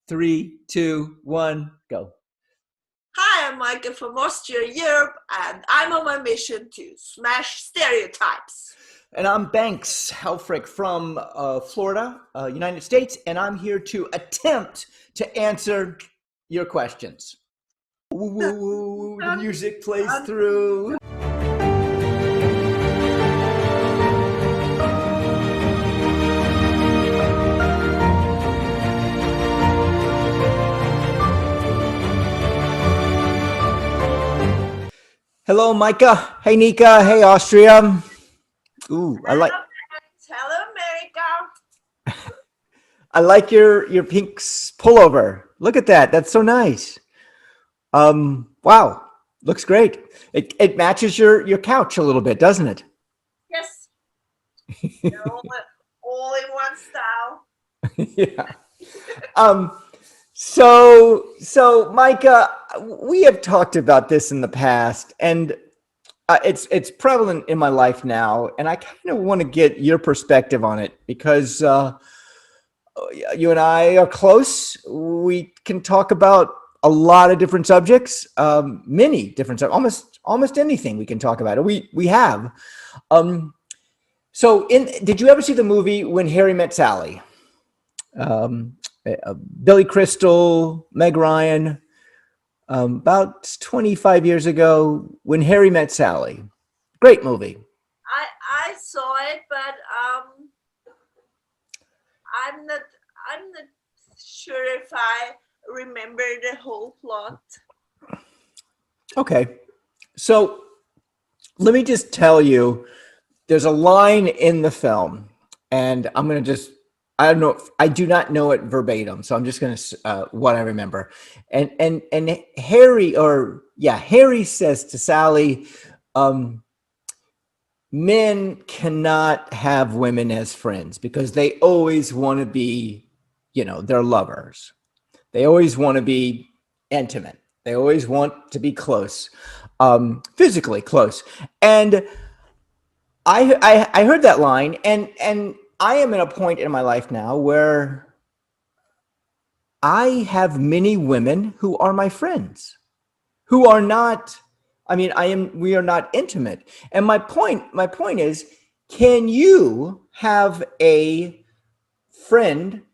Three, two, one, go. Hi, I'm Mijke from Austria, Europe, and I'm on my mission to smash stereotypes. And I'm BanksHelfrich from Florida, United States, and I'm here to attempt to answer your questions. Woo, woo, woo, the music plays through. Hello, Mijke. Hey, Nika. Hey, Austria. Ooh, Hello, America. I like your pink pullover. Look at that. That's so nice. Wow, looks great. It matches your couch a little bit, doesn't it? Yes, they're all in one style. Yeah. Um, so Micah, we have talked about this in the past, and it's prevalent in my life now, and I kind of want to get your perspective on it because you and I are close. We can talk about a lot of different subjects, many different subjects, almost anything we can talk about it. We have. Um, did you ever see the movie When Harry Met Sally? Um, Billy Crystal, Meg Ryan, about 25 years ago, When Harry Met Sally. Great movie. I saw it, but I'm not I'm not sure if I remember the whole plot. Okay. So let me just tell you, there's a line in the film, and I'm going to just, I don't know, I do not know it verbatim, so I'm just going to, what I remember. And Harry says to Sally, um, men cannot have women as friends because they always want to be, their lovers. They always want to be intimate. They always want to be close, physically close. And I heard that line, and I am at a point in my life now where I have many women who are my friends, who are not. I mean, we are not intimate. And my point is, can you have a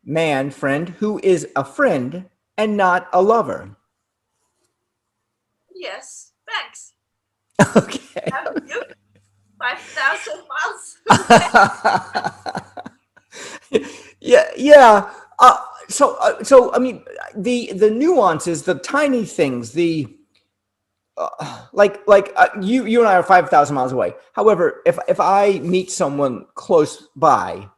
man friend who is a friend and not a lover? Yes, thanks. Okay. Have you 5,000 miles away? Yeah. So I mean, the nuances, the tiny things, the you and I are 5,000 miles away. However, if I meet someone close by,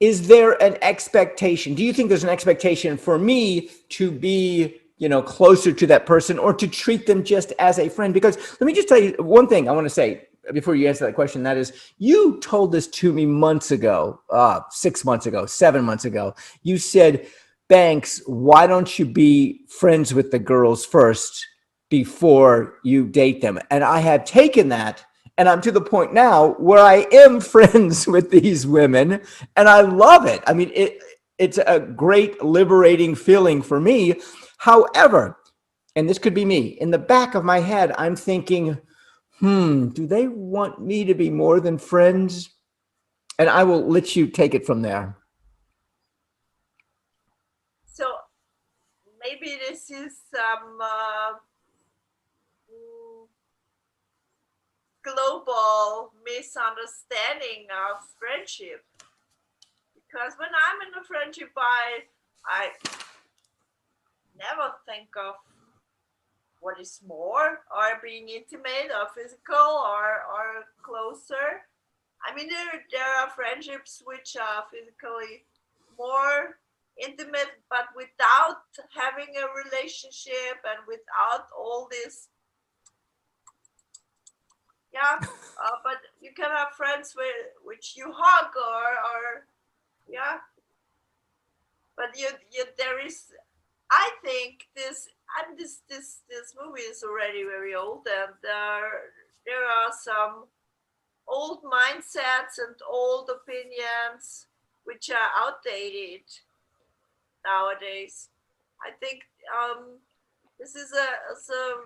is there an expectation? Do you think there's an expectation for me to be, closer to that person, or to treat them just as a friend? Because let me just tell you one thing I want to say before you answer that question. That is, you told this to me months ago, 6 months ago, 7 months ago. You said, Banks, why don't you be friends with the girls first before you date them? And I have taken that, and I'm to the point now where I am friends with these women, and I love it. I mean, it's a great liberating feeling for me. However, and this could be me, in the back of my head, I'm thinking, do they want me to be more than friends? And I will let you take it from there. So maybe this is some global misunderstanding of friendship. Because when I'm in a friendship, I never think of what is more, or being intimate, or physical, or closer. I mean, there are friendships which are physically more intimate, but without having a relationship and without all this. Yeah, but you can have friends which you hug, or yeah, but you there is, I think this, and this movie is already very old, and there are some old mindsets and old opinions which are outdated. nowadays. I think this is a so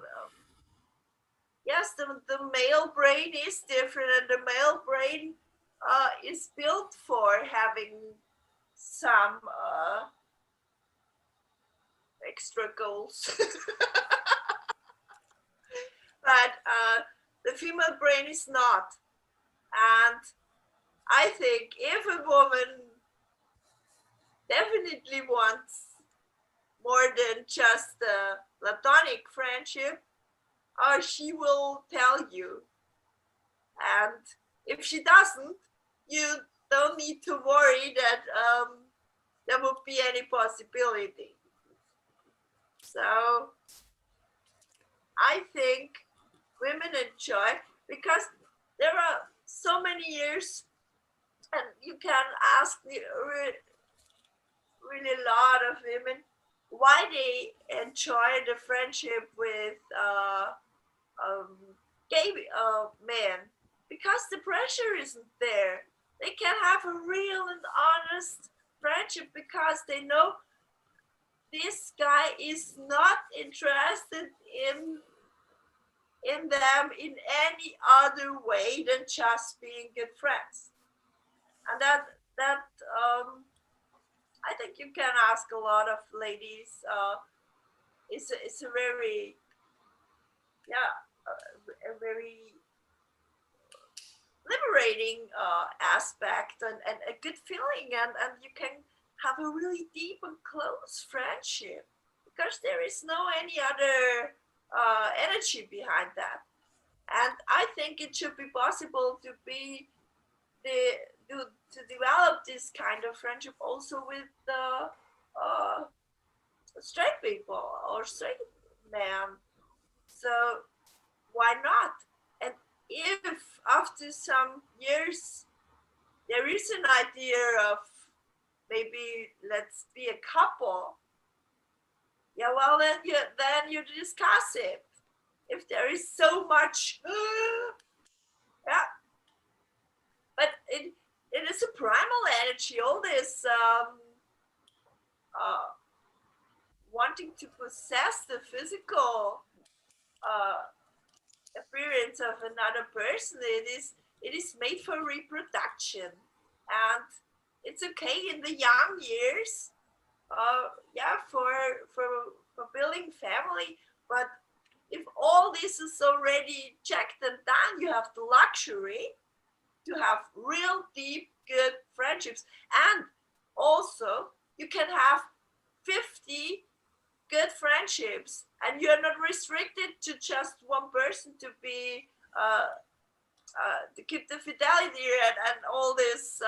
yes, the male brain is different, and the male brain is built for having some extra goals. But the female brain is not. And I think if a woman definitely wants more than just a platonic friendship, she will tell you. And if she doesn't, you don't need to worry that there would be any possibility. So I think women enjoy, because there are so many years, and you can ask really a lot of women why they enjoy the friendship with gay men, because the pressure isn't there. They can have a real and honest friendship because they know this guy is not interested in them in any other way than just being good friends. And that I think you can ask a lot of ladies. It's a very, yeah, a very liberating aspect, and a good feeling, and you can have a really deep and close friendship because there is no any other energy behind that. And I think it should be possible to be the to develop this kind of friendship also with the straight people or straight men. So why not? And if after some years there is an idea of maybe let's be a couple, yeah, well then you discuss it. If there is so much, yeah, but it is a primal energy. All this uh, wanting to possess the physical uh, appearance of another person. It is made for reproduction, and it's okay in the young years. Yeah, for building family, but if all this is already checked and done, you have the luxury to have real deep good friendships, and also you can have 50 good friendships, and you're not restricted to just one person to be to keep the fidelity and all this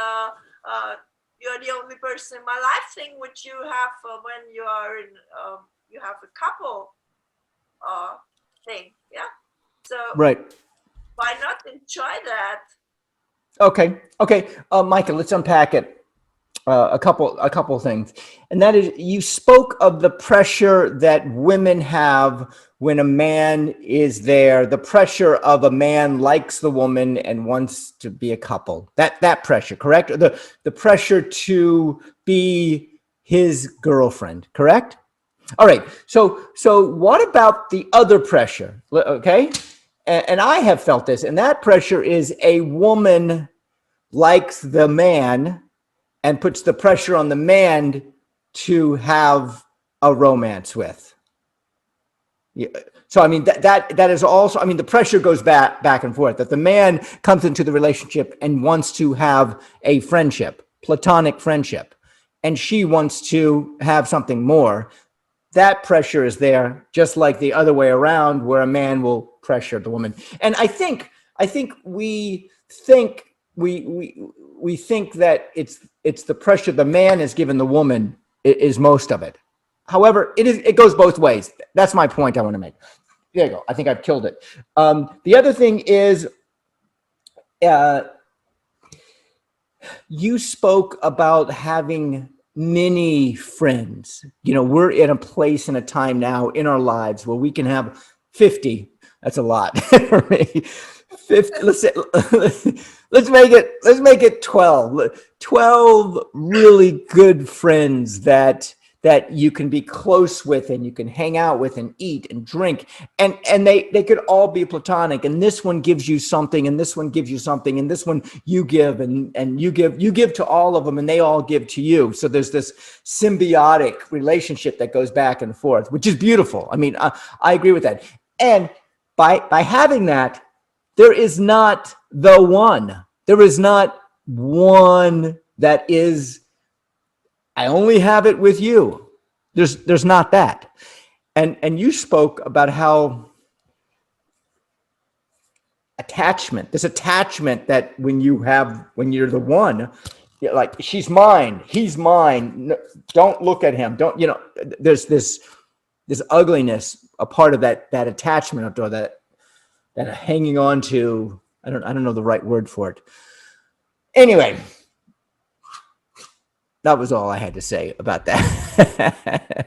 you're the only person in my life thing, which you have when you are in you have a couple uh, thing. Yeah, so Right. why not enjoy that? Okay. Okay. Micah, let's unpack it. A couple things, and that is, you spoke of the pressure that women have when a man is there, the pressure of a man likes the woman and wants to be a couple. That pressure, correct? Or the pressure to be his girlfriend, correct? All right. So what about the other pressure? Okay, and I have felt this, and that pressure is a woman likes the man and puts the pressure on the man to have a romance with. Yeah. So I mean that is also, I mean, the pressure goes back and forth, that the man comes into the relationship and wants to have a friendship, platonic friendship, and she wants to have something more. That pressure is there, just like the other way around, where a man will pressure the woman. And I think we think that it's the pressure the man is given the woman is most of it. However, it goes both ways. That's my point I want to make. There you go. I think I've killed it. The other thing is, uh, you spoke about having many friends. You know, we're in a place and a time now in our lives where we can have 50. That's a lot for me. 50, let's make it 12. 12 really good friends that that you can be close with and you can hang out with and eat and drink, and they could all be platonic, and this one gives you something and this one gives you something and this one you give and you give to all of them and they all give to you. So there's this symbiotic relationship that goes back and forth, which is beautiful. I mean, I agree with that. And by having that, there is not the one. There is not one that is, I only have it with you. There's not that. And you spoke about how this attachment that when you're the one, like she's mine, he's mine. No, don't look at him. Don't, there's this ugliness, a part of that attachment, or that hanging on to, I don't know the right word for it. Anyway, that was all I had to say about that.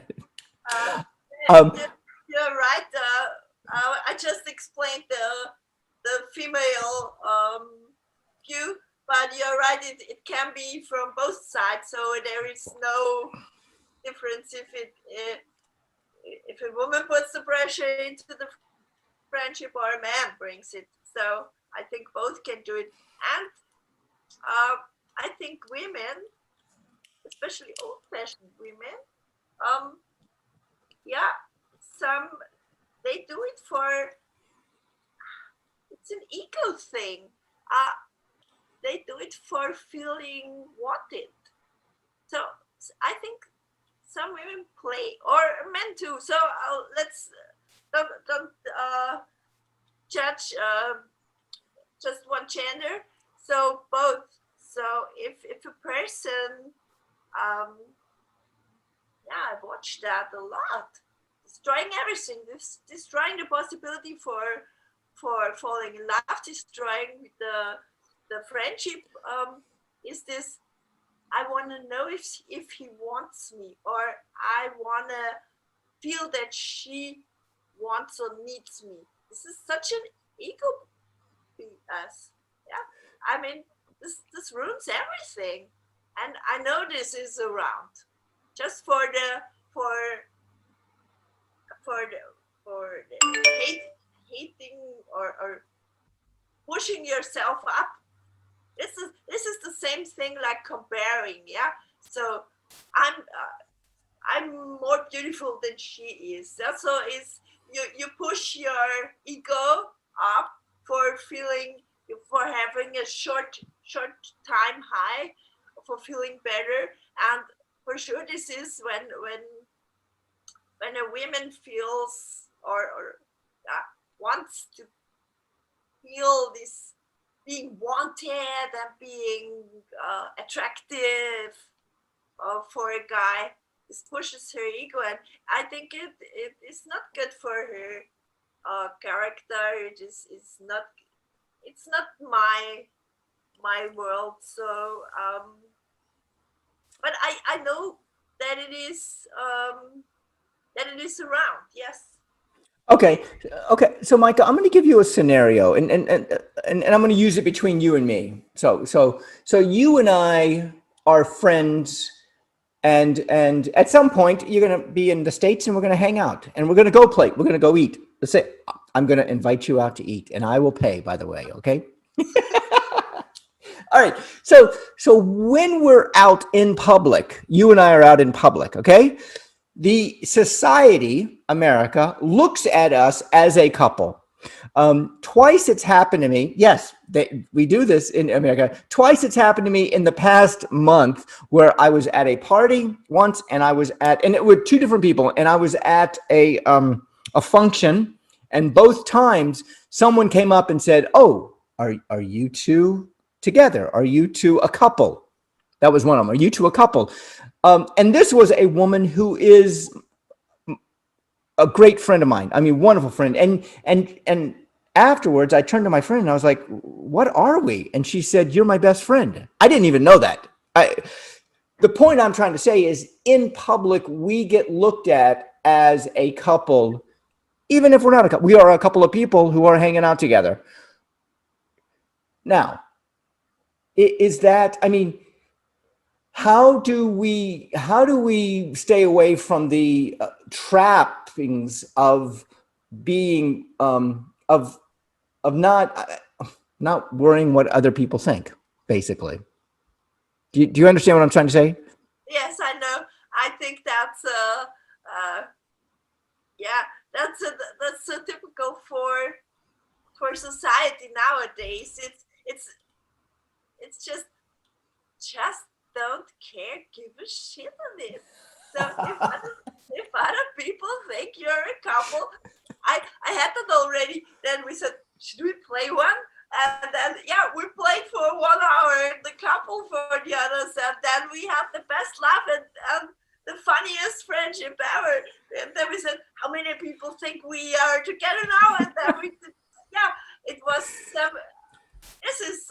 You're right. I just explained the female view, but you're right. It can be from both sides, so there is no difference if a woman puts the pressure into the friendship or a man brings it. So I think both can do it, and I think women, especially old-fashioned women, yeah, some they do it for, it's an ego thing. They do it for feeling wanted. So I think some women play, or men too. So let's don't judge just one gender. So both. So if a person, yeah, I've watched that a lot, destroying everything, destroying the possibility for falling in love, destroying the friendship. Is this? I want to know if he wants me, or I want to feel that she wants or needs me. This is such an ego BS. Yeah, I mean, this ruins everything, and I know this is around, just for the hating or pushing yourself up. This is the same thing like comparing. Yeah, so I'm more beautiful than she is. That's so is you push your ego up for feeling, for having a short time high, for feeling better. And for sure this is when a woman feels or wants to feel this being wanted and being attractive for a guy. This pushes her ego, and I think it is not good for her character. It's not my world. So but I know that it is around. Yes. Okay. So, Micah, I'm going to give you a scenario, and I'm going to use it between you and me. So you and I are friends, and at some point you're going to be in the States, and we're going to hang out, and we're going to go play. We're going to go eat. Let's say I'm going to invite you out to eat, and I will pay, by the way. Okay. All right. So when we're out in public, you and I are out in public. Okay. The society, America, looks at us as a couple. Twice it's happened to me. Yes, we do this in America. Twice it's happened to me in the past month, where I was at a party once, and it were two different people, and I was at a function, and both times someone came up and said, "Oh, are you two together? Are you two a couple?" That was one of them. Are you two a couple? And this was a woman who is a great friend of mine. I mean, wonderful friend. And afterwards, I turned to my friend and I was like, "What are we?" And she said, "You're my best friend." I didn't even know that. The point I'm trying to say is, in public, we get looked at as a couple, even if we're not a couple. We are a couple of people who are hanging out together. Now, is that, I mean, how do we stay away from the trappings of being of not worrying what other people think, basically? Do you understand what I'm trying to say? Yes, I know. I think that's yeah, that's so typical for society nowadays. It's just don't care, give a shit on it. So if other people think you're a couple, I had that already. Then we said, should we play one? And then yeah, we played for 1 hour, the couple for the others, and then we had the best laugh and the funniest friendship ever. And then we said, how many people think we are together now? And then we did, yeah, it was this is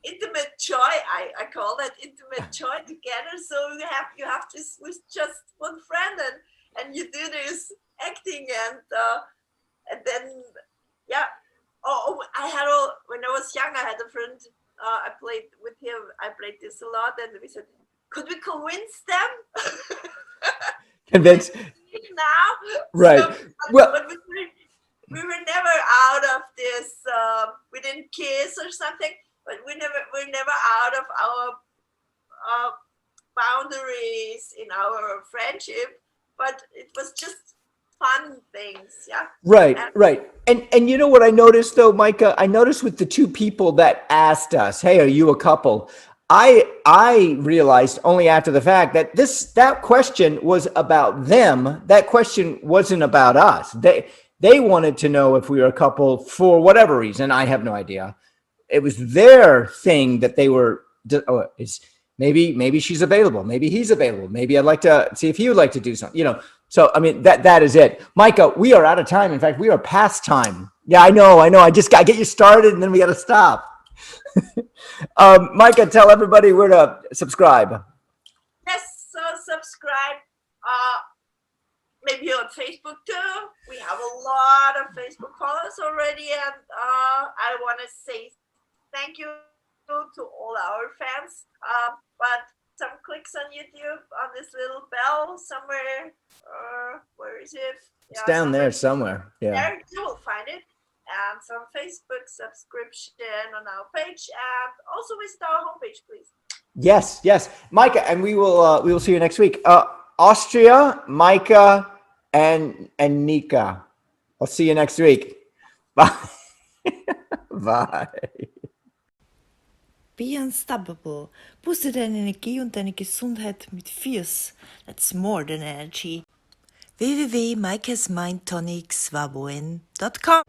intimate joy. I call that intimate joy together. So you have to with just one friend and you do this acting and then yeah. Oh, when I was young, I had a friend. I played with him. I played this a lot, and we said, could we convince them? Convince now, right? So, Well, but we were never out of this. We didn't kiss or something, but we're never out of our boundaries in our friendship. But it was just fun things, yeah. right. And you know what I noticed though, Micah? I noticed with the two people that asked us, "Hey, are you a couple?" I realized only after the fact that that question was about them. That question wasn't about us. They wanted to know if we were a couple for whatever reason. I have no idea. It was their thing that they were. Oh, is maybe she's available. Maybe he's available. Maybe I'd like to see if he would like to do something. So I mean that is it. Micah, we are out of time. In fact, we are past time. Yeah, I know. I just got to get you started and then we got to stop. Micah, tell everybody where to subscribe. Yes, so subscribe. Maybe on Facebook too. We have a lot of Facebook followers already, and I want to say thank you to all our fans. But some clicks on YouTube on this little bell somewhere. Where is it? It's down there somewhere. Yeah. There you will find it. And some Facebook subscription on our page, and also visit our homepage, please. Yes, Micah, and we will see you next week. Austria, Micah, and Nika. I'll see you next week. Bye. Bye. Be unstoppable. Booste deine Energie und deine Gesundheit mit Fierce. That's more than energy. www.mijkesmindtonicswaboen.com